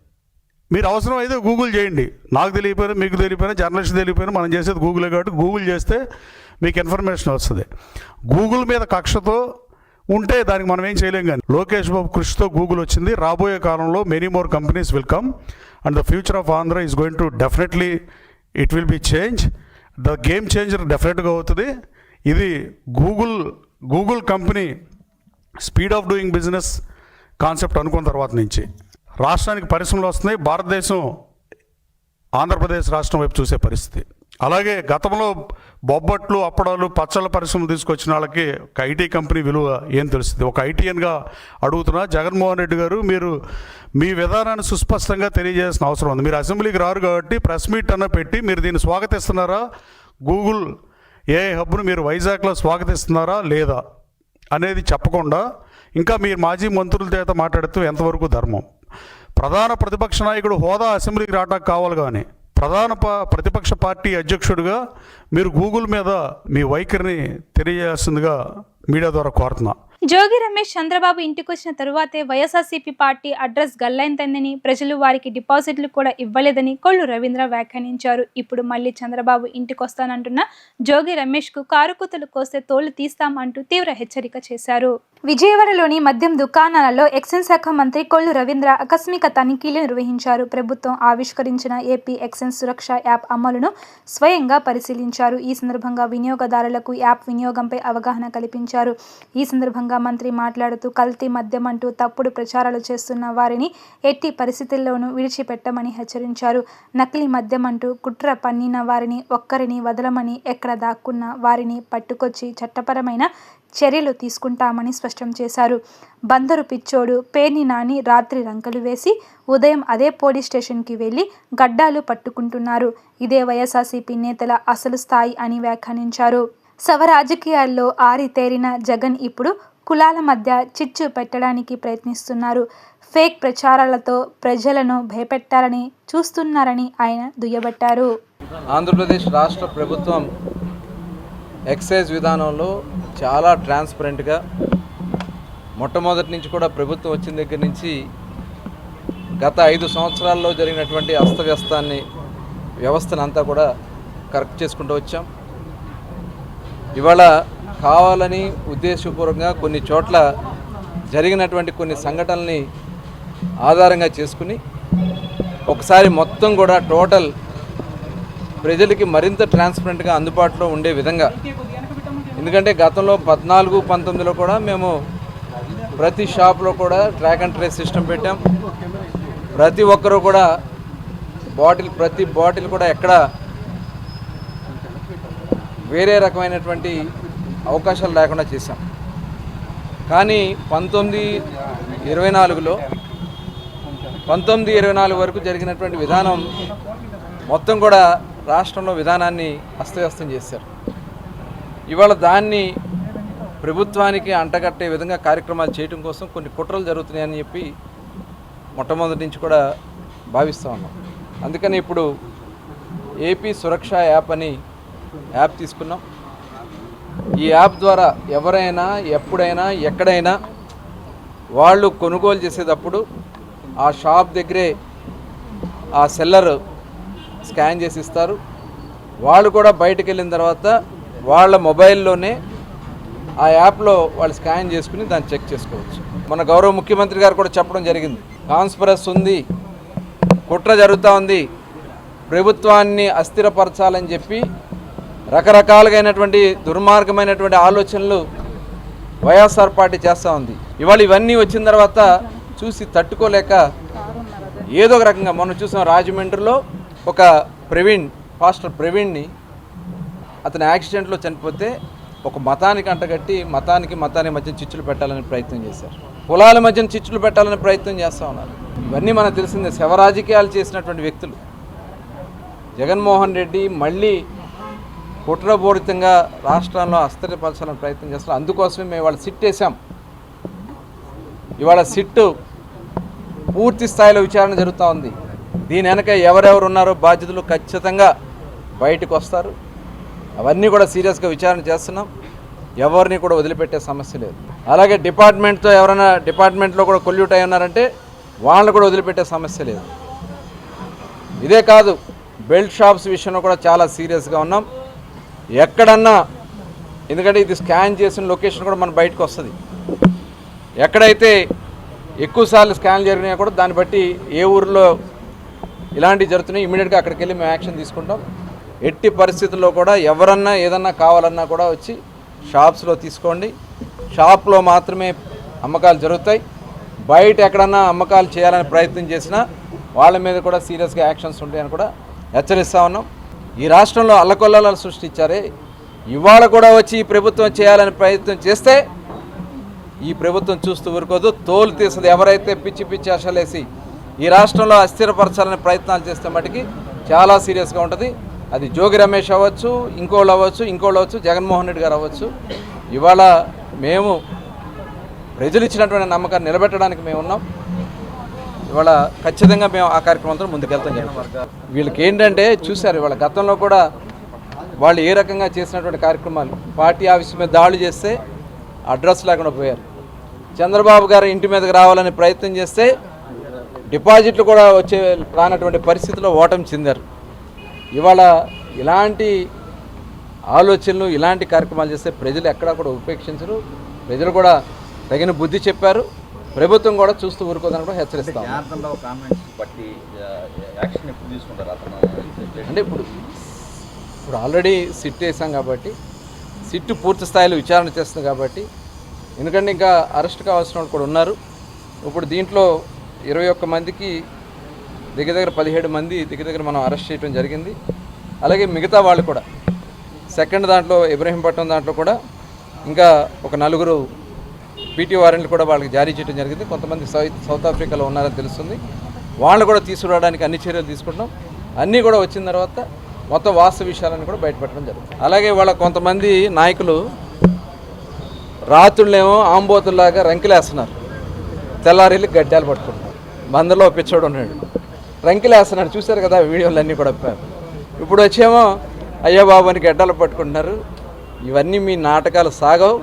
మీరు అవసరం అయితే గూగుల్ చేయండి. నాకు తెలియపోయినా, మీకు తెలియపోయినా, జర్నలిస్ట్ తెలియపోయినా, మనం చేసేది గూగులే కాబట్టి గూగుల్ చేస్తే మీకు ఇన్ఫర్మేషన్ వస్తుంది. గూగుల్ మీద కక్షతో ఉంటే దానికి మనం ఏం చేయలేం. కానీ లోకేష్ బాబు కృషితో గూగుల్ వచ్చింది. రాబోయే కాలంలో many more companies will come and the future of Andhra is going to definitely it will be change. The game changer డెఫినెట్గా అవుతుంది. ఇది Google company speed of doing business concept అనుకున్న తర్వాత నుంచి రాష్ట్రానికి పరిశ్రమలు వస్తున్నాయి. భారతదేశం ఆంధ్రప్రదేశ్ రాష్ట్రం వైపు చూసే పరిస్థితి. అలాగే గతంలో బొబ్బట్లు, అప్పడాలు, పచ్చళ్ళ పరిశ్రమలు తీసుకొచ్చిన వాళ్ళకి ఒక ఐటీ కంపెనీ విలువ ఏం తెలుస్తుంది? ఒక ఐటీఎన్గా అడుగుతున్నా, జగన్మోహన్ రెడ్డి గారు మీరు మీ విధానాన్ని సుస్పష్టంగా తెలియజేయాల్సిన అవసరం ఉంది. మీరు అసెంబ్లీకి రారు కాబట్టి ప్రెస్ మీట్ అన్న పెట్టి మీరు దీన్ని స్వాగతిస్తున్నారా, గూగుల్ ఏఐ హబ్ను మీరు వైజాగ్లో స్వాగతిస్తున్నారా లేదా అనేది చెప్పకుండా ఇంకా మీరు మాజీ మంత్రుల చేత మాట్లాడుతూ ఎంతవరకు ధర్మం? ప్రధాన ప్రతిపక్ష నాయకుడు హోదా అసెంబ్లీకి రావడానికి కావాలి, కానీ ప్రతిపక్ష పార్టీ అధ్యక్షుడిగా మీరు గూగుల్ మీద మీ వైఖరిని తెలియజేస్తుందిగా మీడియా ద్వారా కోరుతున్నా. జోగి రమేష్ చంద్రబాబు ఇంటికొచ్చిన తరువాతే వైఎస్ఆర్సీపీ పార్టీ అడ్రస్ గల్లైందని, ప్రజలు వారికి డిపాజిట్లు కూడా ఇవ్వలేదని కొల్లు రవీంద్ర వ్యాఖ్యానించారు. ఇప్పుడు మళ్ళీ చంద్రబాబు ఇంటికొస్తానంటున్న జోగి రమేష్కు కారుకూతలు కోస్తే తోలు తీస్తాం అంటూ తీవ్ర హెచ్చరిక చేశారు. విజయవాడలోని మద్యం దుకాణాలలో ఎక్సైజ్ శాఖ మంత్రి కొల్లు రవీంద్ర ఆకస్మిక తనిఖీలు నిర్వహించారు. ప్రభుత్వం ఆవిష్కరించిన ఏపీ ఎక్సైజ్ సురక్ష యాప్ అమలును స్వయంగా పరిశీలించారు. ఈ సందర్భంగా వినియోగదారులకు యాప్ వినియోగంపై అవగాహన కల్పించారు. ఈ సందర్భంగా మంత్రి మాట్లాడుతూ కల్తీ మద్యం అంటూ తప్పుడు ప్రచారాలు చేస్తున్న వారిని ఎట్టి పరిస్థితుల్లోనూ విడిచిపెట్టమని హెచ్చరించారు. నకిలీ మద్యం అంటూ కుట్ర పన్నిన వారిని ఒక్కరిని వదలమని, ఎక్కడ దాక్కున్న వారిని పట్టుకొచ్చి చట్టపరమైన చర్యలు తీసుకుంటామని స్పష్టం చేశారు. బందరు పిచ్చోడు పేర్ని నాని రాత్రి రంకలు వేసి ఉదయం అదే పోలీస్ స్టేషన్కి వెళ్లి గడ్డాలు పట్టుకుంటున్నారు. ఇదే వైఎస్ఆర్సీపీ నేతల అసలు స్థాయి అని వ్యాఖ్యానించారు. సవ రాజకీయాల్లో ఆరితేరిన జగన్ ఇప్పుడు కులాల మధ్య చిచ్చు పెట్టడానికి ప్రయత్నిస్తున్నారు. ఫేక్ ప్రచారాలతో ప్రజలను భయపెట్టాలని చూస్తున్నారని ఆయన దుయ్యబట్టారు. ఆంధ్రప్రదేశ్ రాష్ట్ర ప్రభుత్వం ఎక్సైజ్ విధానంలో చాలా ట్రాన్స్పరెంట్గా మొట్టమొదటి నుంచి కూడా ప్రభుత్వం వచ్చిన దగ్గర నుంచి గత 5 సంవత్సరాల్లో జరిగినటువంటి వ్యవస్థను అంతా కూడా కరెక్ట్ చేసుకుంటూ వచ్చాం. ఇవాళ కావాలని ఉద్దేశపూర్వకంగా కొన్ని చోట్ల జరిగినటువంటి కొన్ని సంఘటనల్ని ఆధారంగా చేసుకుని ఒకసారి మొత్తం కూడా టోటల్ ప్రజలకి మరింత ట్రాన్స్పరెంట్గా అందుబాటులో ఉండే విధంగా, ఎందుకంటే గతంలో 14-19లో కూడా మేము ప్రతి షాప్లో కూడా ట్రాక్ అండ్ ట్రేస్ సిస్టమ్ పెట్టాం. ప్రతి ఒక్కరూ కూడా ప్రతి బాటిల్ కూడా ఎక్కడ వేరే రకమైనటువంటి అవకాశాలు లేకుండా చేశాం. కానీ 1924 వరకు జరిగినటువంటి విధానం మొత్తం కూడా రాష్ట్రంలో విధానాన్ని అస్తవ్యస్తం చేశారు. ఇవాళ దాన్ని ప్రభుత్వానికి అంటగట్టే విధంగా కార్యక్రమాలు చేయడం కోసం కొన్ని కుట్రలు జరుగుతున్నాయని చెప్పి మొట్టమొదటి నుంచి కూడా భావిస్తూ ఉన్నాం. అందుకని ఇప్పుడు ఏపీ సురక్ష యాప్ అని యాప్ తీసుకున్నాం. ఈ యాప్ ద్వారా ఎవరైనా ఎప్పుడైనా ఎక్కడైనా వాళ్ళు కొనుగోలు చేసేటప్పుడు ఆ షాప్ దగ్గరే ఆ సెల్లర్ స్కాన్ చేసి ఇస్తారు. వాళ్ళు కూడా బయటకు వెళ్ళిన తర్వాత వాళ్ళ మొబైల్లోనే ఆ యాప్లో వాళ్ళు స్కాన్ చేసుకుని దాన్ని చెక్ చేసుకోవచ్చు. మన గౌరవ ముఖ్యమంత్రి గారు కూడా చెప్పడం జరిగింది, కాన్స్పరస్ ఉంది, కుట్ర జరుగుతూ ఉంది, ప్రభుత్వాన్ని అస్థిరపరచాలని చెప్పి రకరకాలుగైనటువంటి దుర్మార్గమైనటువంటి ఆలోచనలు వైఎస్ఆర్ పార్టీ చేస్తూ ఉంది. ఇవాళ ఇవన్నీ వచ్చిన తర్వాత చూసి తట్టుకోలేక ఏదో ఒక రకంగా మనం చూసాం, రాజమండ్రిలో ఒక పాస్టర్ ప్రవీణ్ని అతని యాక్సిడెంట్లో చనిపోతే ఒక మతానికి అంటగట్టి మతానికి మధ్య చిచ్చులు పెట్టాలని ప్రయత్నం చేశారు. కులాల మధ్యన చిచ్చులు పెట్టాలని ప్రయత్నం చేస్తూ ఉన్నారు. ఇవన్నీ మనకు తెలిసిందే. శవ రాజకీయాలు చేసినటువంటి వ్యక్తులు. జగన్మోహన్ రెడ్డి మళ్ళీ కుట్రపూరితంగా రాష్ట్రంలో అస్థిరపరచాలని ప్రయత్నం చేస్తారు. అందుకోసమే మేము వాళ్ళు సిట్ వేసాం. ఇవాళ సిట్టు పూర్తి స్థాయిలో విచారణ జరుగుతూ ఉంది. దీని వెనక ఎవరెవరు ఉన్నారో బాధ్యతలు ఖచ్చితంగా బయటకు వస్తారు. అవన్నీ కూడా సీరియస్గా విచారణ చేస్తున్నాం. ఎవరిని కూడా వదిలిపెట్టే సమస్య లేదు. అలాగే డిపార్ట్మెంట్తో ఎవరైనా డిపార్ట్మెంట్లో కూడా కొల్యూట్ అయి ఉన్నారంటే వాళ్ళని కూడా వదిలిపెట్టే సమస్య లేదు. ఇదే కాదు, బెల్ట్ షాప్స్ విషయంలో కూడా చాలా సీరియస్గా ఉన్నాం. ఎక్కడన్నా, ఎందుకంటే ఇది స్కాన్ చేసిన లొకేషన్ కూడా మన బయటకు వస్తుంది. ఎక్కడైతే ఎక్కువసార్లు స్కాన్ జరిగినా కూడా దాన్ని బట్టి ఏ ఊరిలో ఇలాంటివి జరుగుతున్నాయి ఇమీడియట్గా అక్కడికి వెళ్ళి మేము యాక్షన్ తీసుకుంటాం. ఎట్టి పరిస్థితుల్లో కూడా ఎవరన్నా ఏదన్నా కావాలన్నా కూడా వచ్చి షాప్స్లో తీసుకోండి. షాప్లో మాత్రమే అమ్మకాలు జరుగుతాయి. బయట ఎక్కడన్నా అమ్మకాలు చేయాలని ప్రయత్నం చేసినా వాళ్ళ మీద కూడా సీరియస్గా యాక్షన్స్ ఉంటాయని కూడా హెచ్చరిస్తూ ఉన్నాం. ఈ రాష్ట్రంలో అల్లకొల్లాలను సృష్టించారే, ఇవాళ కూడా వచ్చి ఈ ప్రభుత్వం చేయాలని ప్రయత్నం చేస్తే ఈ ప్రభుత్వం చూస్తూ ఊరుకోదు, తోలు తీస్తుంది. ఎవరైతే పిచ్చి పిచ్చి ఆశలేసి ఈ రాష్ట్రంలో అస్థిరపరచాలనే ప్రయత్నాలు చేస్తే మటుకి చాలా సీరియస్గా ఉంటుంది. అది జోగి రమేష్ అవ్వచ్చు, ఇంకోళ్ళు అవ్వచ్చు, జగన్మోహన్ రెడ్డి గారు అవ్వచ్చు. ఇవాళ మేము ప్రజలు ఇచ్చినటువంటి నమ్మకాన్ని నిలబెట్టడానికి మేము ఉన్నాం. ఇవాళ ఖచ్చితంగా మేము ఆ కార్యక్రమంతో ముందుకెళ్తాం. వీళ్ళకి ఏంటంటే చూశారు, ఇవాళ గతంలో కూడా వాళ్ళు ఏ రకంగా చేసినటువంటి కార్యక్రమాలు, పార్టీ ఆఫీస్ మీద దాడులు చేస్తే అడ్రస్ లేకుండా పోయారు. చంద్రబాబు గారు ఇంటి మీదకి రావాలని ప్రయత్నం చేస్తే డిపాజిట్లు కూడా రానటువంటి పరిస్థితిలో ఓటమి చెందారు. ఇవాళ ఇలాంటి ఆలోచనలు, ఇలాంటి కార్యక్రమాలు చేస్తే ప్రజలు ఎక్కడా కూడా ఉపేక్షించరు. ప్రజలు కూడా తగిన బుద్ధి చెప్పారు. ప్రభుత్వం కూడా చూస్తూ ఊరుకోదని కూడా హెచ్చరిస్తాం. అంటే ఇప్పుడు ఆల్రెడీ సిట్ వేసాం కాబట్టి, సిట్టు పూర్తి స్థాయిలో విచారణ చేస్తుంది కాబట్టి, ఎందుకంటే ఇంకా అరెస్ట్ కావాల్సిన వాళ్ళు కూడా ఉన్నారు. ఇప్పుడు దీంట్లో 21 మందికి దగ్గర 17 మంది దగ్గర మనం అరెస్ట్ చేయడం జరిగింది. అలాగే మిగతా వాళ్ళు కూడా సెకండ్ దాంట్లో ఇబ్రహీంపట్నం దాంట్లో కూడా ఇంకా ఒక 4 పీటీ వారెంట్లు కూడా వాళ్ళకి జారీ చేయడం జరిగింది. కొంతమంది సౌత్ ఆఫ్రికాలో ఉన్నారని తెలుస్తుంది. వాళ్ళు కూడా తీసుకురావడానికి అన్ని చర్యలు తీసుకుంటాం. అన్నీ కూడా వచ్చిన తర్వాత మొత్తం వాస్తవ విషయాలను కూడా బయటపెట్టడం జరుగుతుంది. అలాగే వాళ్ళ కొంతమంది నాయకులు రాత్రులేమో ఆంబోతుల్లాగా రంకిలేస్తున్నారు, తెల్లారిల్లి గడ్డాలు పట్టుకుంటున్నారు. మందలో పిచ్చోడు ఉన్నాడు, రంకిలేస్తున్నాడు. చూశారు కదా వీడియోలన్నీ కూడా. ఇప్పుడు వచ్చేమో అయ్యో బాబు అని గడ్డలు పట్టుకుంటున్నారు. ఇవన్నీ మీ నాటకాలు సాగవు.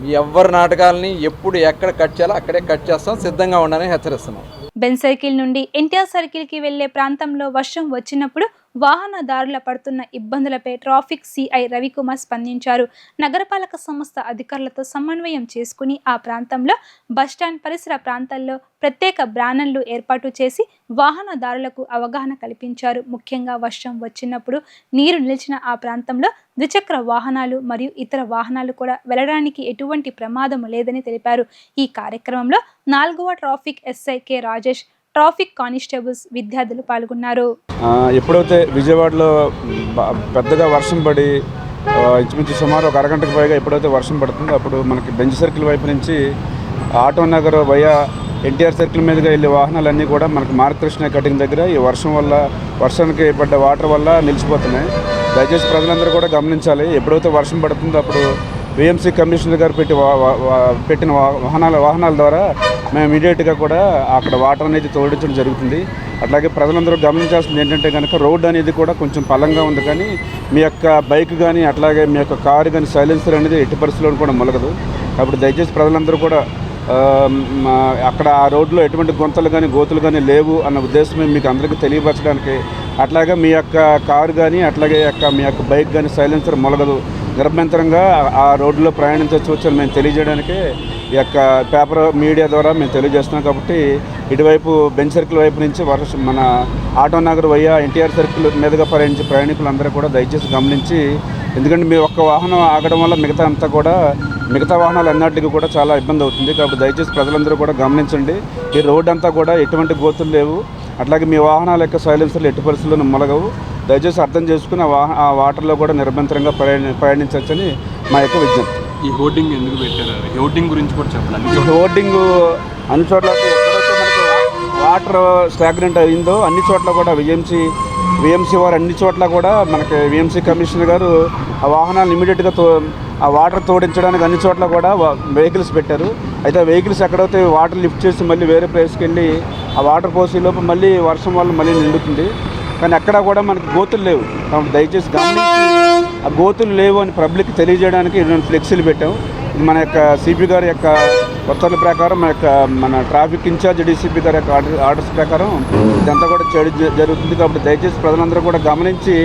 మీ ఎవ్వరి నాటకాలని ఎప్పుడు ఎక్కడ కట్ చేయాలో అక్కడే కట్ చేస్తాం. సిద్ధంగా ఉండాలని హెచ్చరిస్తున్నాం. బెన్ సర్కిల్ నుండి ఎన్టీఆర్ సర్కిల్కి వెళ్లే ప్రాంతంలో వర్షం వచ్చినప్పుడు వాహనదారుల పడుతున్న ఇబ్బందులపై ట్రాఫిక్ సిఐ రవికుమార్ స్పందించారు. నగరపాలక సంస్థ అధికారులతో సమన్వయం చేసుకుని ఆ ప్రాంతంలో బస్టాండ్ పరిసర ప్రాంతాల్లో ప్రత్యేక బ్యానర్లు ఏర్పాటు చేసి వాహనదారులకు అవగాహన కల్పించారు. ముఖ్యంగా వర్షం వచ్చినప్పుడు నీరు నిలిచిన ఆ ప్రాంతంలో ద్విచక్ర వాహనాలు మరియు ఇతర వాహనాలు కూడా వెళ్లడానికి ఎటువంటి ప్రమాదం లేదని తెలిపారు. ఈ కార్యక్రమంలో 4వ traffic SI K Rajesh, traffic constables, విద్యార్థులు పాల్గొన్నారు. ఎప్పుడైతే విజయవాడలో పెద్దగా వర్షం పడి ఇంచుమించు సుమారు ఒక అరగంటకు పైగా ఎప్పుడైతే వర్షం పడుతుందో అప్పుడు మనకి బెంజ్ సర్కిల్ వైపు నుంచి auto Nagar via NTR circle మీదుగా వెళ్ళే వాహనాలన్నీ కూడా మనకి మార్గకృష్ణ కటింగ్ దగ్గర ఈ వర్షానికి పడ్డ వాటర్ వల్ల నిలిచిపోతున్నాయి. దయచేసి ప్రజలందరూ కూడా గమనించాలి. ఎప్పుడైతే వర్షం పడుతుందో అప్పుడు విఎంసీ కమిషనర్ గారు పెట్టిన వాహనాల ద్వారా మేము ఇమీడియట్గా కూడా అక్కడ వాటర్ అనేది తోడించడం జరుగుతుంది. అట్లాగే ప్రజలందరూ గమనించాల్సింది ఏంటంటే కనుక రోడ్ అనేది కూడా కొంచెం పల్లంగా ఉంది, కానీ మీ యొక్క బైక్ కానీ అట్లాగే మీ యొక్క కారు కానీ సైలెన్సర్ అనేది ఎట్టి పరిస్థితుల్లో కూడా మొలగదు. కాబట్టి దయచేసి ప్రజలందరూ కూడా అక్కడ ఆ రోడ్లో ఎటువంటి గుంతలు కానీ గోతులు కానీ లేవు అన్న ఉద్దేశమే మీకు అందరికీ తెలియపరచడానికి, అట్లాగే మీ యొక్క కారు కానీ అట్లాగే మీ యొక్క బైక్ కానీ సైలెన్సర్ మొలగదు, నిరభ్యంతరంగా ఆ రోడ్లో ప్రయాణించవచ్చు అని మేము తెలియజేయడానికి ఈ యొక్క పేపర్ మీడియా ద్వారా మేము తెలియజేస్తున్నాం. కాబట్టి ఇటువైపు బెంజ్ సర్కిల్ వైపు నుంచి మన ఆటో నగర్ వయ్యా ఎన్టీఆర్ సర్కిల్ మీదుగా ప్రయాణికులందరూ కూడా దయచేసి గమనించి, ఎందుకంటే మీ ఒక్క వాహనం ఆగడం వల్ల మిగతా వాహనాలు అన్నిటికీ కూడా చాలా ఇబ్బంది అవుతుంది. కాబట్టి దయచేసి ప్రజలందరూ కూడా గమనించండి. ఈ రోడ్ అంతా కూడా ఎటువంటి గోతులు లేవు, అట్లాగే మీ వాహనాల యొక్క సైలెన్సర్లు ఎట్టి పరిస్థితుల్లో మొలగవు. దయచేసి అర్థం చేసుకుని ఆ వాటర్లో కూడా నిరభ్యంతరంగా ప్రయాణించవచ్చని మా యొక్క విజ్ఞప్తి. ఈ హోర్డింగ్ ఎందుకు పెట్టారు? హోర్డింగ్ గురించి కూడా చెప్పాలి. ఈ హోర్డింగ్ అన్ని చోట్ల ఎక్కడైతే మనకు వాటర్ స్టాగ్నెంట్ అయిందో అన్ని చోట్ల కూడా విఎంసీ వారు అన్ని చోట్ల కూడా మనకి విఎంసీ కమిషనర్ గారు ఆ వాహనాలను ఇమీడియట్గా ఆ వాటర్ తోడించడానికి అన్ని చోట్ల కూడా వెహికల్స్ పెట్టారు. అయితే ఆ వెహికల్స్ ఎక్కడైతే వాటర్ లిఫ్ట్ చేసి మళ్ళీ వేరే ప్లేస్కి వెళ్ళి ఆ వాటర్ పోసే లోపు మళ్ళీ వర్షం వల్ల మళ్ళీ నిండుతుంది. కానీ ఎక్కడా కూడా మనకి గోతులు లేవు. కాబట్టి దయచేసి గమనించి ఆ గోతులు లేవు అని పబ్లిక్ తెలియజేయడానికి రెండు ఫ్లెక్సీలు పెట్టాం. ఇది మన యొక్క సిపి గారి యొక్క ఉత్తర్వుల ప్రకారం మన ట్రాఫిక్ ఇన్ఛార్జ్ డీసీపీ గారి యొక్క ఆర్డర్స్ ప్రకారం ఇదంతా కూడా జరుగుతుంది. కాబట్టి దయచేసి ప్రజలందరూ కూడా గమనించి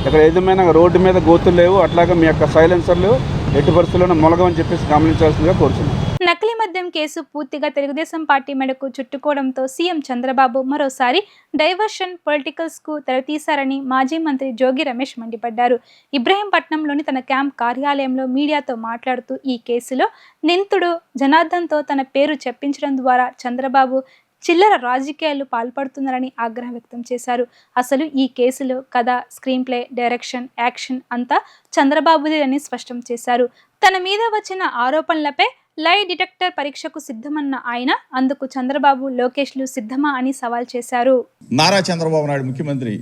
ఇక్కడ ఏదేమైనా రోడ్డు మీద గోతులు లేవు, అట్లాగే మీ యొక్క సైలెన్సర్లు ఎట్టి పరిస్థితుల్లోనూ మొలగమని చెప్పేసి గమనించాల్సిందిగా కోరుతున్నాం. నకిలీ మద్యం కేసు పూర్తిగా తెలుగుదేశం పార్టీ మెడకు చుట్టుకోవడంతో సీఎం చంద్రబాబు మరోసారి డైవర్షన్ పొలిటికల్స్కు తెరతీశారని మాజీ మంత్రి జోగి రమేష్ మండిపడ్డారు. ఇబ్రహీంపట్నంలోని తన క్యాంప్ కార్యాలయంలో మీడియాతో మాట్లాడుతూ ఈ కేసులో నిందితుడు జనార్దన్తో తన పేరు చెప్పించడం ద్వారా చంద్రబాబు చిల్లర రాజకీయాలు పాల్పడుతున్నారని ఆగ్రహం వ్యక్తం చేశారు. అసలు ఈ కేసులో కథ, స్క్రీన్ ప్లే, డైరెక్షన్, యాక్షన్ అంతా చంద్రబాబుదేనని స్పష్టం చేశారు. తన మీద వచ్చిన ఆరోపణలపై లై డిటెక్టర్ పరీక్షకు సిద్ధమన్న ఆయన అందుకు చంద్రబాబు, లోకేష్లు సిద్ధమా అని సవాల్ చేశారు. నారా చంద్రబాబు నాయుడు ముఖ్యమంత్రి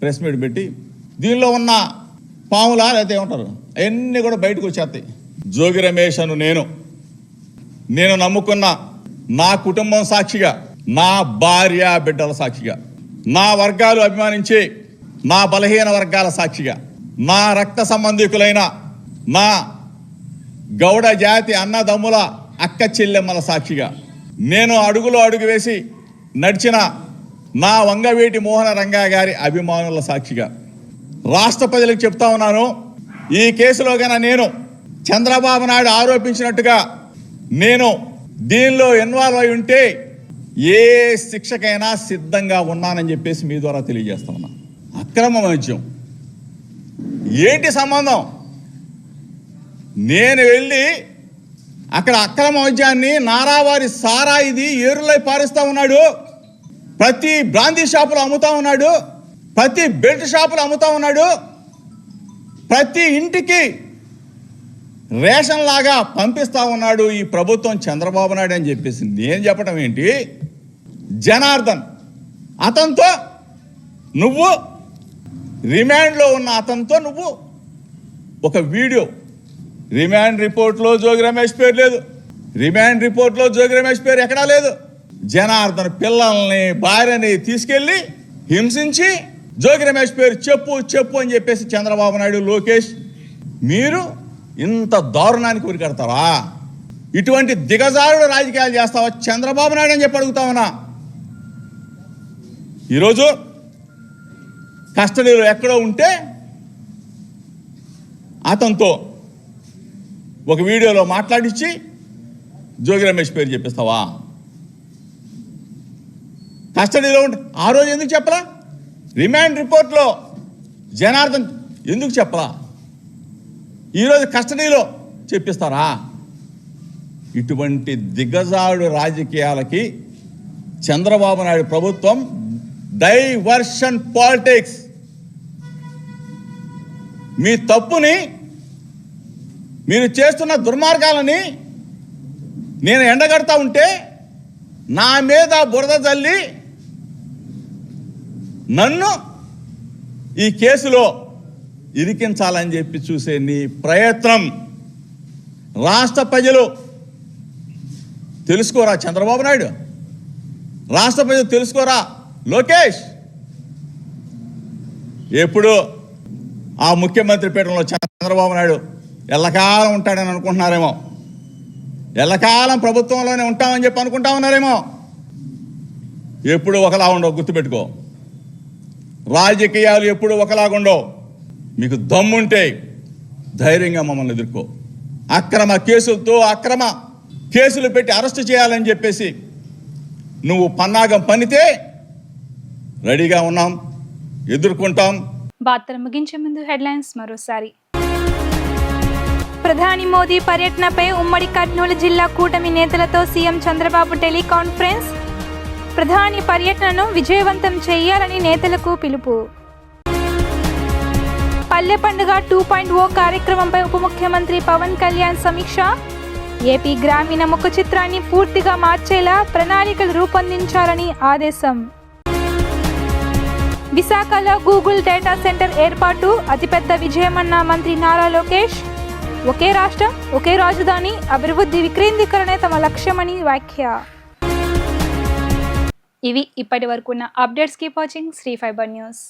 ప్రెస్ మీట్ పెట్టి దీనిలో ఉన్న పాములా లేకపోతే ఏమంటారు అవన్నీ కూడా బయటకు వచ్చేస్తాయి. జోగి రమేష్ అను నేను నమ్ముకున్న నా కుటుంబం సాక్షిగా, నా భార్య బిడ్డల సాక్షిగా, నా వర్గాలు అభిమానించే నా బలహీన వర్గాల సాక్షిగా, నా రక్త సంబంధికులైన నా గౌడ జాతి అన్నదమ్ముల అక్క చెల్లెమ్మల సాక్షిగా, నేను అడుగులో అడుగు వేసి నడిచిన నా వంగవీటి మోహన రంగా గారి అభిమానుల సాక్షిగా రాష్ట్ర ప్రజలకు చెప్తా ఉన్నాను. ఈ కేసులో కన్నా నేను చంద్రబాబు నాయుడు ఆరోపించినట్టుగా నేను దీనిలో ఇన్వాల్వ్ అయి ఉంటే ఏ శిక్షకైనా సిద్ధంగా ఉన్నానని చెప్పేసి మీ ద్వారా తెలియజేస్తా ఉన్నా. అక్రమ మద్యం ఏంటి సంబంధం? నేను వెళ్ళి అక్కడ అక్రమ మద్యాన్ని నారావారి సారా ఇది ఏరులై పారిస్తూ ఉన్నాడు, ప్రతి బ్రాందీ షాపులో అమ్ముతా ఉన్నాడు, ప్రతి బెల్ట్ షాపులో అమ్ముతా ఉన్నాడు, ప్రతి ఇంటికి రేషన్ లాగా పంపిస్తా ఉన్నాడు ఈ ప్రభుత్వం చంద్రబాబు నాయుడు అని చెప్పేసి నేను చెప్పడం ఏంటి? జనార్దన్ అతనితో నువ్వు రిమాండ్లో ఉన్న అతనితో నువ్వు ఒక వీడియో, రిమాండ్ రిపోర్ట్లో జోగి రమేష్ పేరు లేదు, రిమాండ్ రిపోర్ట్లో జోగి రమేష్ పేరు ఎక్కడా లేదు. జనార్దన్ పిల్లల్ని భార్యని తీసుకెళ్ళి హింసించి జోగి రమేష్ పేరు చెప్పు అని చెప్పేసి చంద్రబాబు నాయుడు, లోకేష్ మీరు ఇంత దారుణానికి ఉరికడతారా? ఇటువంటి దిగజారుడు రాజకీయాలు చేస్తావా చంద్రబాబు నాయుడు అని చెప్పి అడుగుతా ఉన్నా. ఈరోజు కస్టడీలో ఎక్కడో ఉంటే అతనితో ఒక వీడియోలో మాట్లాడించి జోగి రమేష్ పేరు చెప్పిస్తావా? కస్టడీలో ఉంటే ఆ రోజు ఎందుకు చెప్పలా? రిమాండ్ రిపోర్ట్లో జనార్దన్ ఎందుకు చెప్పలా? ఈరోజు కస్టడీలో చెప్పిస్తారా? ఇటువంటి దిగజాడు రాజకీయాలకి చంద్రబాబు నాయుడు ప్రభుత్వం డైవర్షన్ పాలిటిక్స్, మీ తప్పుని మీరు చేస్తున్న దుర్మార్గాలని నేను ఎండగడతా ఉంటే నా మీద బురద జల్లి నన్ను ఈ కేసులో ఇరికించాలని చెప్పి చూసే నీ ప్రయత్నం రాష్ట్ర ప్రజలు తెలుసుకోరా చంద్రబాబు నాయుడు? రాష్ట్ర ప్రజలు తెలుసుకోరా లోకేష్? ఎప్పుడు ఆ ముఖ్యమంత్రి పీఠంలో చంద్రబాబు నాయుడు ఎల్లకాలం ఉంటాడని అనుకుంటున్నారేమో, ఎల్లకాలం ప్రభుత్వంలోనే ఉంటామని చెప్పి అనుకుంటా ఉన్నారేమో. ఎప్పుడు ఒకలా ఉండవు, గుర్తుపెట్టుకో. రాజకీయాలు ఎప్పుడు ఒకలాగుండవు. మీకు దమ్ముంటే ధైర్యంగా మమ్మల్ని ఎదుర్కో. అక్రమ కేసులతో అక్రమ కేసులు పెట్టి అరెస్ట్ చేయాలని చెప్పేసి నువ్వు పన్నాగం పన్నితే రెడీగా ఉన్నాం, ఎదుర్కొంటాం. వార్తలు ముగించే ముందు హెడ్లైన్స్ మరోసారి. ప్రధాని మోదీ పర్యటనపై ఉమ్మడి కర్నూలు జిల్లా కూటమి నేతలతో సీఎం చంద్రబాబు టెలికాన్ఫరెన్స్. ప్రధాని పర్యటనను విజయవంతం చేయాలని నేతలకు పిలుపు. పల్లె పండుగ 2.0 కార్యక్రమంపై ఉప ముఖ్యమంత్రి పవన్ కళ్యాణ్ సమీక్ష. ఏపీ గ్రామీణ ముఖ చిత్రాన్ని పూర్తిగా మార్చేలా ప్రణాళికలు రూపొందించాలని ఆదేశం. విశాఖలో గూగుల్ డేటా సెంటర్ ఏర్పాటు అతిపెద్ద విజయమన్న మంత్రి నారా లోకేష్. ఒకే రాష్ట్రం, ఒకే రాజధాని, అభివృద్ధి వికేంద్రీకరణే తమ లక్ష్యమని వ్యాఖ్య. ఇవి ఇప్పటి వరకు ఉన్న updates. Keep watching Sri fibre news.